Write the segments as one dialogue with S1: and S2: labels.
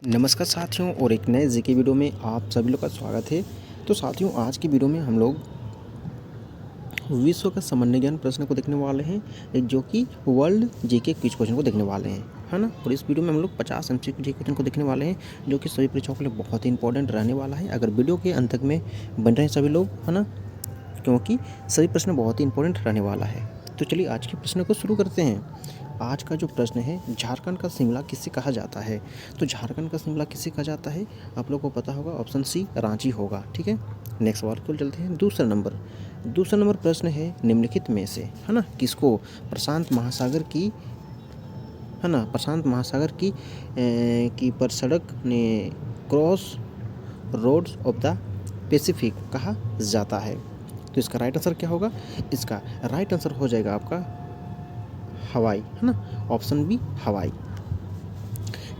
S1: नमस्कार साथियों, और एक नए जीके वीडियो में आप सभी लोग का स्वागत है। तो साथियों, आज की वीडियो में हम लोग विश्व का सामान्य ज्ञान प्रश्न को देखने वाले हैं, जो कि वर्ल्ड जीके क्विज क्वेश्चन को देखने वाले हैं, है ना। और इस वीडियो में हम लोग 50 एमसीक्यू जीके क्वेश्चन को देखने वाले हैं, जो कि सभी परीक्षाओं के लिए बहुत ही इंपॉर्टेंट रहने वाला है। अगर वीडियो के अंत तक में बन रहे हैं सभी लोग, है ना, क्योंकि सभी प्रश्न बहुत ही इंपॉर्टेंट रहने वाला है। तो चलिए आज के प्रश्न को शुरू करते हैं। आज का जो प्रश्न है, झारखंड का शिमला किसे कहा जाता है? तो झारखंड का शिमला किसे कहा जाता है, आप लोग को पता होगा, ऑप्शन सी रांची होगा। ठीक है, नेक्स्ट सवाल को चलते हैं। दूसरा नंबर प्रश्न है, निम्नलिखित में से, है ना, किसको प्रशांत महासागर की पर सड़क ने cross roads of the Pacific कहा जाता है? तो इसका राइट आंसर क्या होगा? इसका राइट आंसर हो जाएगा आपका हवाई, है ना, ऑप्शन बी हवाई।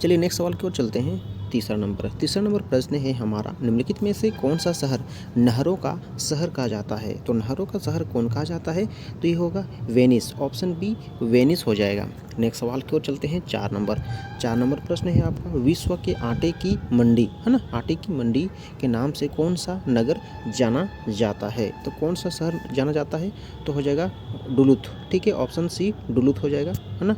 S1: चलिए नेक्स्ट सवाल की ओर चलते हैं। तीसरा नंबर प्रश्न है हमारा, निम्नलिखित में से कौन सा शहर नहरों का शहर कहा जाता है? तो नहरों का शहर कौन कहा जाता है? तो ये होगा वेनिस, ऑप्शन बी वेनिस हो जाएगा। नेक्स्ट सवाल की ओर चलते हैं। 4 नंबर प्रश्न है आपका, विश्व के आटे की मंडी, है ना, आटे की मंडी के नाम से कौन सा नगर जाना जाता है? तो कौन सा शहर जाना जाता है? तो हो जाएगा डुलुथ। ठीक है, ऑप्शन सी डुलुथ हो जाएगा, है ना।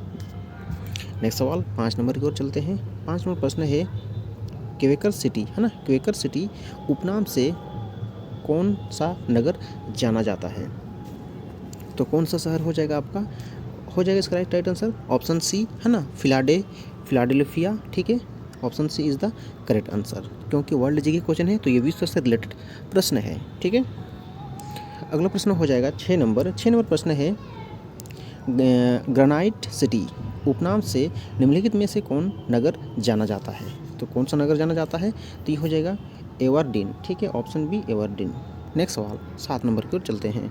S1: नेक्स्ट सवाल 5 नंबर की ओर चलते हैं। 5 नंबर प्रश्न है, क्वेकर सिटी, है ना, क्वेकर सिटी उपनाम से कौन सा नगर जाना जाता है? तो कौन सा शहर हो जाएगा आपका? हो जाएगा इसका राइट आंसर ऑप्शन सी, है ना, फिलाडेल्फिया। ठीक है, option C is the correct answer, क्योंकि वर्ल्ड जीके क्वेश्चन है तो ये विश्व से रिलेटेड प्रश्न है। ठीक है, अगला प्रश्न हो जाएगा 6 नंबर प्रश्न है, ग्रेनाइट सिटी उपनाम से निम्नलिखित में से कौन नगर जाना जाता है? तो कौन सा नगर जाना जाता है? तो ये हो जाएगा एवर्डिन। ठीक है, ऑप्शन बी एवर्डिन। नेक्स्ट सवाल 7 नंबर की ओर चलते हैं।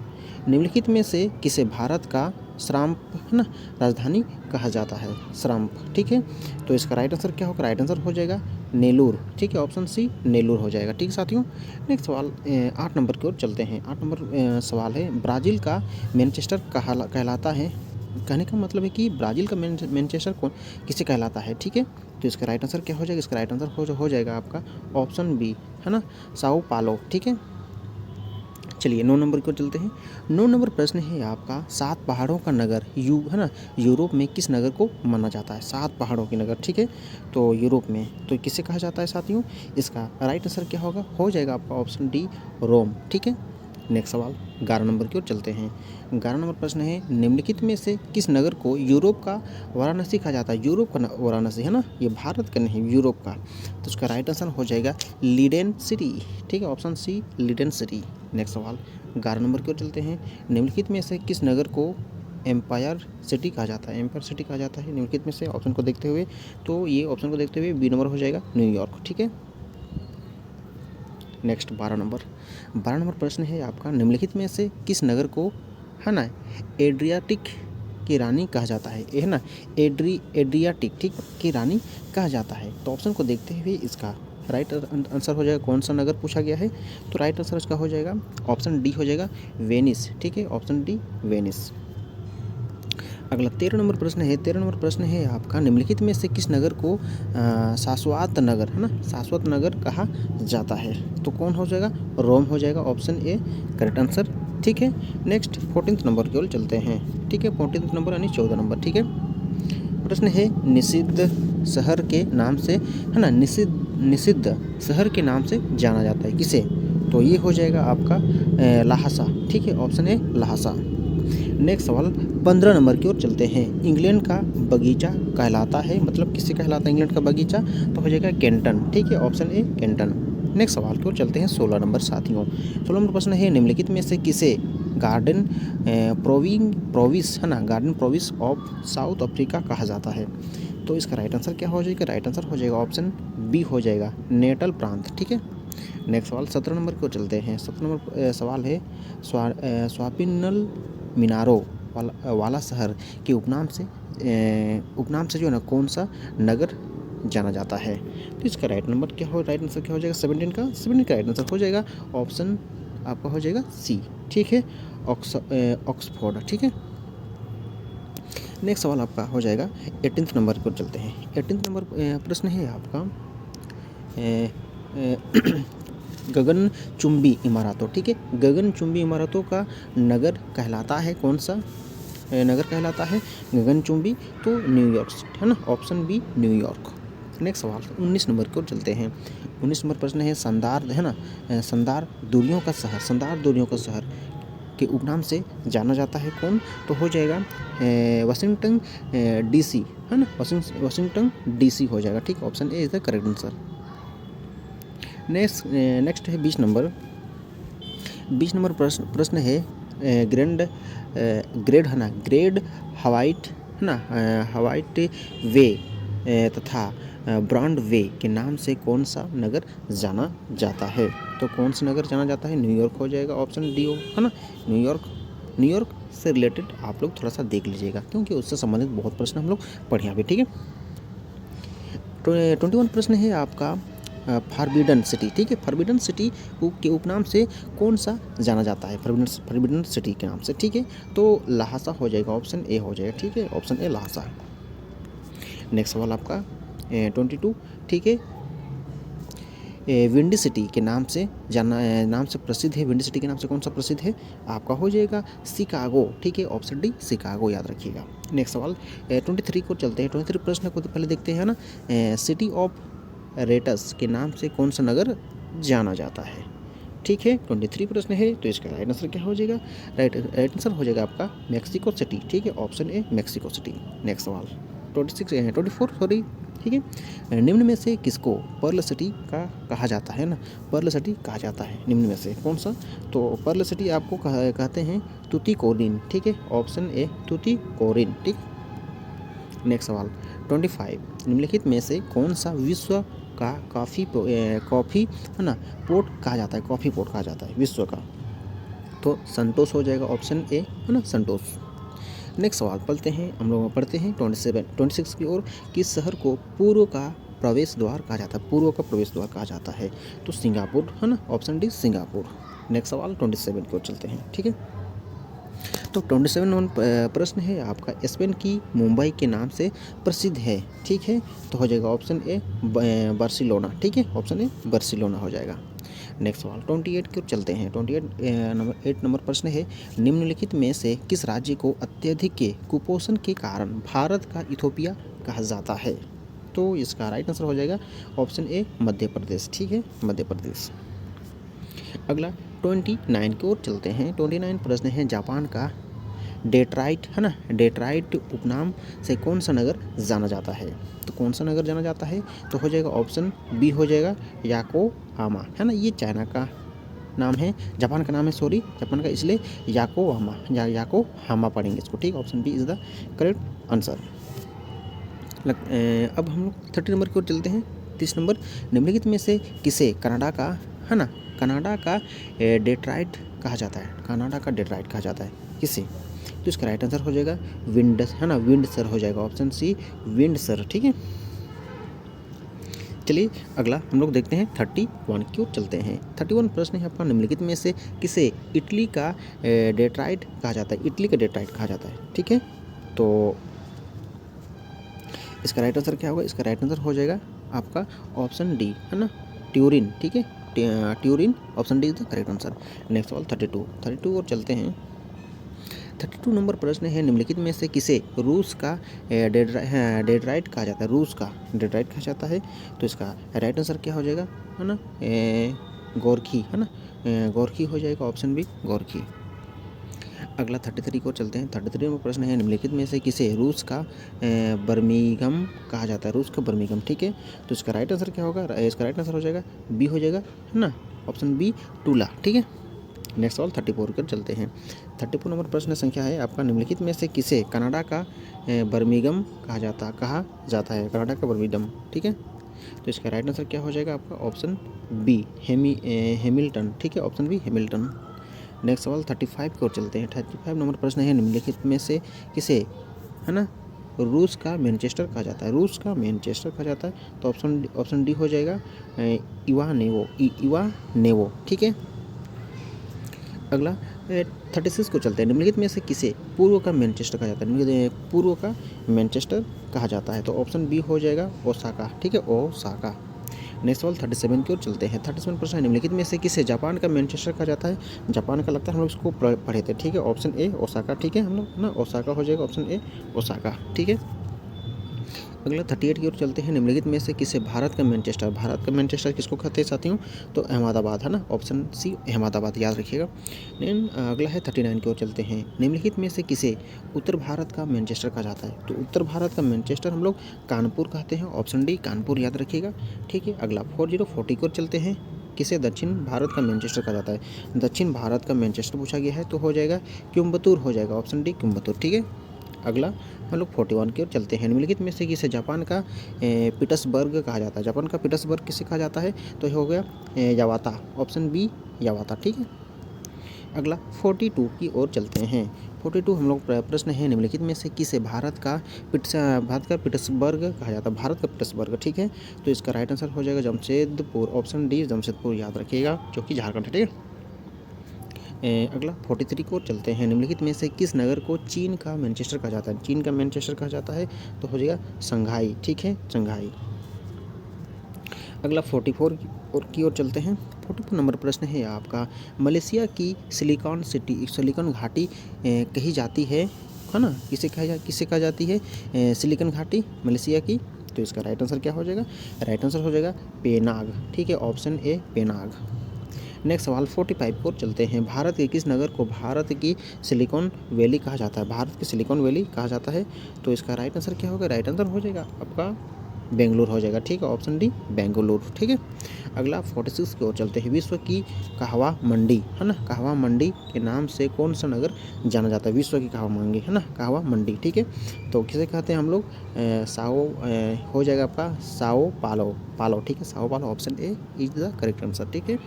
S1: निम्नलिखित में से किसे भारत का श्राम्प, है ना, राजधानी कहा जाता है? श्राम्प। ठीक है, तो इसका राइट आंसर क्या होगा? राइट आंसर हो जाएगा नेल्लूर। ठीक है, ऑप्शन सी नेल्लूर हो जाएगा। ठीक है साथियों, नेक्स्ट सवाल 8 नंबर की ओर चलते हैं। 8 नंबर सवाल है, ब्राज़ील का मैनचेस्टर कहलाता है? कहने का मतलब है कि ब्राज़ील का मैनचेस्टर कौन किसे कहलाता है? ठीक है, तो इसका राइट आंसर क्या हो जाएगा? इसका राइट आंसर हो जाएगा आपका ऑप्शन बी, है ना, साओ पालो। ठीक है, चलिए 9 नंबर को चलते हैं। 9 नंबर प्रश्न है आपका, 7 पहाड़ों का नगर है ना, यूरोप में किस नगर को माना जाता है? 7 पहाड़ों की नगर। ठीक है, तो यूरोप में तो किसे कहा जाता है साथियों? इसका राइट आंसर क्या होगा? हो जाएगा आपका ऑप्शन डी रोम। ठीक है, नेक्स्ट सवाल 11 नंबर की ओर चलते हैं। 11 नंबर प्रश्न है, निम्नलिखित में से किस नगर को यूरोप का वाराणसी कहा जाता है? यूरोप का वाराणसी, है ना, ये भारत का नहीं, यूरोप का। तो उसका राइट आंसर हो जाएगा लीडेन सिटी। ठीक है, option C Leiden city. Next सवाल 11 नंबर की ओर चलते हैं। निम्नलिखित में से किस नगर को एम्पायर सिटी कहा जाता है? एम्पायर सिटी कहा जाता है निम्नलिखित में से, ऑप्शन को देखते हुए, तो ये ऑप्शन को देखते हुए बी नंबर हो जाएगा न्यूयॉर्क। ठीक है, नेक्स्ट 12 नंबर प्रश्न है आपका, निम्नलिखित में से किस नगर को, है ना, एड्रियाटिक की रानी कहा जाता है? है ना, एड्रियाटिक, ठीक, की रानी कहा जाता है। तो ऑप्शन को देखते हुए इसका राइट आंसर हो जाएगा, कौन सा नगर पूछा गया है? तो राइट आंसर इसका हो जाएगा ऑप्शन डी हो जाएगा वेनिस। ठीक है, ऑप्शन डी वेनिस। अगला 13 नंबर प्रश्न है। 13 नंबर प्रश्न है आपका, निम्नलिखित में से किस नगर को शाश्वत नगर, है ना, शाश्वत नगर कहा जाता है? तो कौन हो जाएगा? रोम हो जाएगा, ऑप्शन ए करेक्ट आंसर। ठीक है, नेक्स्ट 14 नंबर की ओर चलते हैं। ठीक है, 14 नंबर यानी 14 नंबर। ठीक है, प्रश्न है, निषिद्ध शहर के नाम से, है ना, निषिद्ध शहर के नाम से जाना जाता है किसे? तो ये हो जाएगा आपका लहासा। ठीक है, ऑप्शन ए लहासा। नेक्स्ट सवाल 15 नंबर की ओर चलते हैं। इंग्लैंड का बगीचा कहलाता है, मतलब किसे कहलाता है इंग्लैंड का बगीचा? तो हो जाएगा कैंटन। ठीक है, ऑप्शन ए कैंटन। नेक्स्ट सवाल की ओर चलते हैं 16 नंबर साथियों। 16 नंबर प्रश्न है, निम्नलिखित में से किसे गार्डन प्रोविस, है ना, garden prowess of south Africa कहा जाता है? तो इसका राइट आंसर क्या हो जाएगा? राइट आंसर हो जाएगा ऑप्शन बी हो जाएगा नेटल प्रांत। ठीक है, नेक्स्ट सवाल 17 नंबर को चलते हैं। 17 नंबर सवाल है, स्वापिनल मिनारो वाला शहर के उपनाम से जो है ना, कौन सा नगर जाना जाता है? तो इसका राइट आंसर क्या हो जाएगा? 17 का राइट आंसर हो जाएगा ऑप्शन आपका हो जाएगा सी। ठीक है, ऑक्सफोर्ड। ठीक है, नेक्स्ट सवाल आपका हो जाएगा 18 नंबर पर चलते हैं। 18 नंबर प्रश्न है आपका, गगनचुंबी इमारतों, ठीक है, गगनचुंबी इमारतों का नगर कहलाता है कौन सा नगर कहलाता है गगनचुंबी? तो न्यूयॉर्क सिटी, है ना, ऑप्शन बी न्यूयॉर्क। नेक्स्ट सवाल 19 नंबर की ओर चलते हैं। 19 नंबर प्रश्न है संदार, है ना, संदार दूरियों का शहर, संदार दूरियों का शहर के उपनाम से जाना जाता है कौन? तो हो जाएगा वाशिंगटन डीसी, है ना, वाशिंगटन डीसी हो जाएगा, ठीक, option A is the correct answer. Next है 20 नंबर प्रश्न है ग्रेड, है ना, ग्रेड हवाइट, है ना, हवाइट वे तथा ब्रॉड वे के नाम से कौन सा नगर जाना जाता है? तो कौन सा नगर जाना जाता है? न्यूयॉर्क हो जाएगा, ऑप्शन डी हो, है ना, न्यूयॉर्क से रिलेटेड आप लोग थोड़ा सा देख लीजिएगा क्योंकि उससे संबंधित बहुत प्रश्न हम लोग पढ़े यहाँ पे, ठीक है। 21 प्रश्न है आपका फॉरबिडन सिटी, ठीक है, फॉरबिडन सिटी के उपनाम से कौन सा जाना जाता है? फॉरबिडन सिटी के नाम से, ठीक है, तो लहासा हो जाएगा, ऑप्शन ए हो जाएगा, ठीक है, ऑप्शन ए लहासा। नेक्स्ट सवाल आपका 22, ठीक है, विंडी सिटी के नाम से प्रसिद्ध है, विंडी सिटी के नाम से कौन सा प्रसिद्ध है? आपका हो जाएगा शिकागो, ठीक है, ऑप्शन डी शिकागो याद रखिएगा। नेक्स्ट सवाल 23 को चलते हैं। 23 प्रश्न को तो पहले देखते हैं ना, सिटी ऑफ रेटस के नाम से कौन सा नगर जाना जाता है? ठीक है, 23 प्रश्न है, तो इसका राइट आंसर क्या हो जाएगा? राइट आंसर हो जाएगा आपका मैक्सिको सिटी, ठीक है, option A Mexico city. Next सवाल 24 सॉरी, ठीक है, निम्न में से किसको पर्ल सिटी का कहा जाता है ना? पर्ल सिटी कहा जाता है, निम्न में से कौन सा? तो पर्ल सिटी आपको कहते हैं तुतीकोरिन, ठीक है, ऑप्शन ए तुतीकोरिन, ठीक। नेक्स्ट सवाल 25, निम्नलिखित में से कौन सा विश्व का कॉफ़ी, है ना, पोर्ट कहा जाता है? कॉफ़ी पोर्ट कहा जाता है विश्व का, तो संतोष हो जाएगा, ऑप्शन ए, है ना, संतोष। नेक्स्ट सवाल पढ़ते हैं 26 की ओर। किस शहर को पूर्व का प्रवेश द्वार कहा जाता है? पूर्व का प्रवेश द्वार कहा जाता है, तो सिंगापुर, है ना, ऑप्शन डी सिंगापुर। नेक्स्ट सवाल 27 की ओर चलते हैं, ठीक है, तो 27 नंबर प्रश्न है आपका स्पेन की मुंबई के नाम से प्रसिद्ध है, ठीक है, तो हो जाएगा ऑप्शन ए बार्सिलोना, ठीक है, ऑप्शन ए बार्सिलोना हो जाएगा। नेक्स्ट सवाल 28 की ओर चलते हैं। 8 नंबर प्रश्न है निम्नलिखित में से किस राज्य को अत्यधिक कुपोषण के कारण भारत का इथोपिया कहा जाता है? तो इसका राइट आंसर हो जाएगा ऑप्शन ए मध्य प्रदेश, ठीक है, मध्य प्रदेश। अगला 29 की ओर चलते हैं। 29 प्रश्न है जापान का डेट्राइट, है ना, डेट्राइट उपनाम से कौन सा नगर जाना जाता है? तो कौन सा नगर जाना जाता है? तो हो जाएगा ऑप्शन बी हो जाएगा याकोहामा, है ना, ये चाइना का नाम है, जापान का नाम है, सॉरी, जापान का, इसलिए याकोहामा पढ़ेंगे इसको, ठीक, option B is the correct answer. अब हम लोग 30 नंबर की ओर चलते हैं। 30 नंबर, निम्नलिखित में से किसे कनाडा का, है ना, कनाडा का डेट्राइट कहा जाता है? कनाडा का डेट्राइट कहा जाता है किसे? तो इसका राइट आंसर हो जाएगा विंडसर, है ना, विंडसर हो जाएगा, ऑप्शन सी विंडसर, ठीक है। चलिए अगला हम लोग देखते हैं 31 की ओर चलते हैं। 31 प्रश्न है आपका निम्नलिखित में से किसे इटली का डेट्राइट कहा जाता है? इटली का डेट्राइट कहा जाता है, ठीक है, तो इसका राइट आंसर क्या होगा? इसका राइट आंसर हो जाएगा आपका ऑप्शन डी, है ना, ट्यूरिन, ठीक है, Turin, option D is the correct answer. Next सवाल 32 और चलते हैं। 32 नंबर प्रश्न है निम्नलिखित में से किसे रूस का डेट्राइट कहा जाता है? रूस का डेट्राइट कहा जाता है, तो इसका राइट आंसर क्या हो जाएगा, है ना, गोरखी, है ना, गोरखी हो जाएगा, ऑप्शन बी गोरखी। अगला 33 को चलते हैं। 33 नंबर प्रश्न है निम्नलिखित में से किसे रूस का बर्मिंघम कहा जाता है? रूस का बर्मिंघम, ठीक है, तो इसका राइट आंसर क्या होगा? इसका राइट आंसर हो जाएगा बी हो जाएगा, है ना, ऑप्शन बी टूला, ठीक है। नेक्स्ट सवाल 34 कर चलते हैं। 34 नंबर प्रश्न संख्या है आपका निम्नलिखित में से किसे कनाडा का बर्मिंघम कहा जाता है? कनाडा का बर्मिंघम, ठीक है, तो इसका राइट आंसर क्या हो जाएगा आपका? ऑप्शन बी हैमिल्टन, ठीक है, ऑप्शन बी हैमिल्टन। नेक्स्ट सवाल 35 की ओर चलते हैं। 35 नंबर प्रश्न है निम्नलिखित में से किसे, है ना, रूस का मैनचेस्टर कहा जाता है? रूस का मैनचेस्टर कहा जाता है, तो ऑप्शन डी हो जाएगा इवानेवो, ठीक है। अगला 36 को चलते हैं। निम्नलिखित में से किसे पूर्व का मैनचेस्टर कहा जाता है? पूर्व का मैनचेस्टर कहा जाता है, तो ऑप्शन बी हो जाएगा ओसाका, ठीक है, ओसाका। नेक्स्ट सवाल 37 की ओर चलते हैं। 37 प्रश्न है, निम्नलिखित में से किसे जापान का मैनचेस्टर कहा जाता है? जापान का लगता है हम लोग इसको पढ़े थे, ठीक है। ऑप्शन ए ओसाका, ठीक है, हम लोग ना ओसाका हो जाएगा, ऑप्शन ए ओसाका, ठीक है। अगला 38 की ओर चलते हैं। निम्नलिखित में से किसे भारत का मैनचेस्टर किसको कहते हैं साथियों? तो अहमदाबाद है ना, ऑप्शन सी अहमदाबाद, याद रखिएगा। देन अगला है 39 की ओर चलते हैं। निम्नलिखित में से किसे उत्तर भारत का मैनचेस्टर कहा जाता है? तो उत्तर भारत का मैनचेस्टर हम लोग कानपुर कहते हैं, ऑप्शन डी कानपुर, याद रखिएगा, ठीक है। अगला 40 की ओर चलते हैं। किसे दक्षिण भारत का मैनचेस्टर कहा जाता है? दक्षिण भारत का मैनचेस्टर पूछा गया है तो हो जाएगा कोयम्बटूर, हो जाएगा, ऑप्शन डी कोयम्बटूर, ठीक है। अगला हम लोग 41 की ओर चलते हैं। निम्नलिखित में से किसे जापान का पीटर्सबर्ग कहा जाता है? जापान का पीटर्सबर्ग किसे कहा जाता है? तो ये हो गया यावाता, ऑप्शन बी यावाता, ठीक है। अगला 42 की ओर चलते हैं। 42 हम लोग प्रश्न है, निम्नलिखित में से किसे भारत का पीटर्सबर्ग कहा जाता है? भारत का पीटर्सबर्ग, ठीक है। तो इसका राइट आंसर हो जाएगा जमशेदपुर, ऑप्शन डी जमशेदपुर, याद रखिएगा, जो कि झारखंड है, ठीक है। अगला 43 की ओर चलते हैं। निम्नलिखित में से किस नगर को चीन का मैनचेस्टर कहा जाता है? चीन का मैनचेस्टर कहा जाता है तो हो जाएगा शंघाई, ठीक है, शंघाई। अगला 44 की ओर चलते हैं। 44 नंबर प्रश्न है आपका, मलेशिया की सिलिकॉन सिटी, सिलिकॉन घाटी कही जाती है ना? किसे कहा जाती है सिलिकॉन घाटी मलेशिया की? तो इसका राइट आंसर क्या हो जाएगा? राइट आंसर हो जाएगा पेनाग, ठीक है, ऑप्शन ए पेनाग। नेक्स्ट सवाल 45 की ओर चलते हैं। भारत के किस नगर को भारत की सिलिकॉन वैली कहा जाता है? भारत की सिलिकॉन वैली कहा जाता है तो इसका राइट आंसर क्या होगा? राइट आंसर हो जाएगा आपका बेंगलुरु, हो जाएगा, ठीक है, ऑप्शन डी बेंगलुरु, ठीक है। अगला 46 की ओर चलते हैं। विश्व की कहवा मंडी है ना, कहवा मंडी के नाम से कौन सा नगर जाना जाता है? विश्व की कहवा मंडी है ना, कहवा मंडी, ठीक है। तो किसे कहते हैं हम लोग? हो जाएगा आपका साओ पालो, ठीक है, साओ पालो, option A is the correct answer, ठीक है।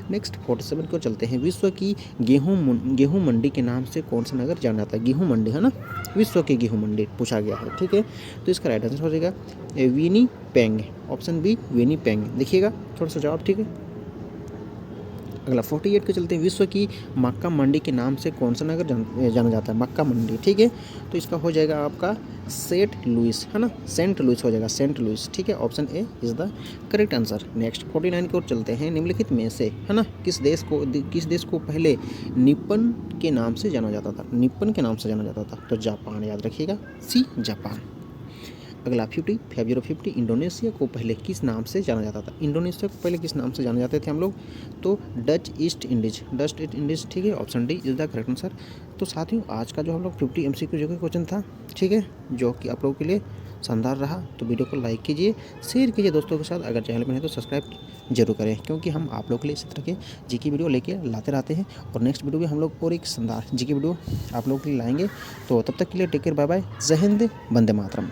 S1: नेक्स्ट 47 को चलते हैं। विश्व की गेहूँ मंडी के नाम से कौन सा नगर जाना जाता है? गेहूँ मंडी है ना, विश्व की गेहूँ मंडी पूछा गया है, ठीक है। तो इसका राइट आंसर हो जाएगा विनीपेग, ऑप्शन बी विनीपेग, देखिएगा थोड़ा सा जवाब, ठीक है। अगला 48 के चलते हैं। विश्व की मक्का मंडी के नाम से कौन सा नगर जाना जाता है? मक्का मंडी, ठीक है। तो इसका हो जाएगा आपका सेंट लुइस है ना, सेंट लुइस हो जाएगा, सेंट लुइस, ठीक है, option A is the correct answer. Next 49 की ओर चलते हैं। निम्नलिखित में से है ना किस देश को पहले निप्पन के नाम से जाना जाता था? निप्पन के नाम से जाना जाता था तो जापान, याद रखिएगा, सी जापान। अगला 50 इंडोनेशिया को पहले किस नाम से जाना जाता था? इंडोनेशिया को पहले किस नाम से जाने जाते थे हम लोग? तो डच ईस्ट इंडीज, ठीक है, option D is the correct answer. तो साथियों आज का जो हम लोग 50 MCQ जो कि क्वेश्चन था, ठीक है, जो कि आप लोगों के लिए शानदार रहा, तो वीडियो को लाइक कीजिए, शेयर कीजिए दोस्तों के साथ। अगर चैनल में है तो सब्सक्राइब जरूर करें, क्योंकि हम आप लोगों के लिए इसी तरह के जीके वीडियो लेके लाते रहते हैं। और नेक्स्ट वीडियो में हम लोग और एक शानदार जीके वीडियो आप लोगों के लिए लाएंगे। तो तब तक के लिए टेक केयर, बाय बाय, जय हिंद, वंदे मातरम।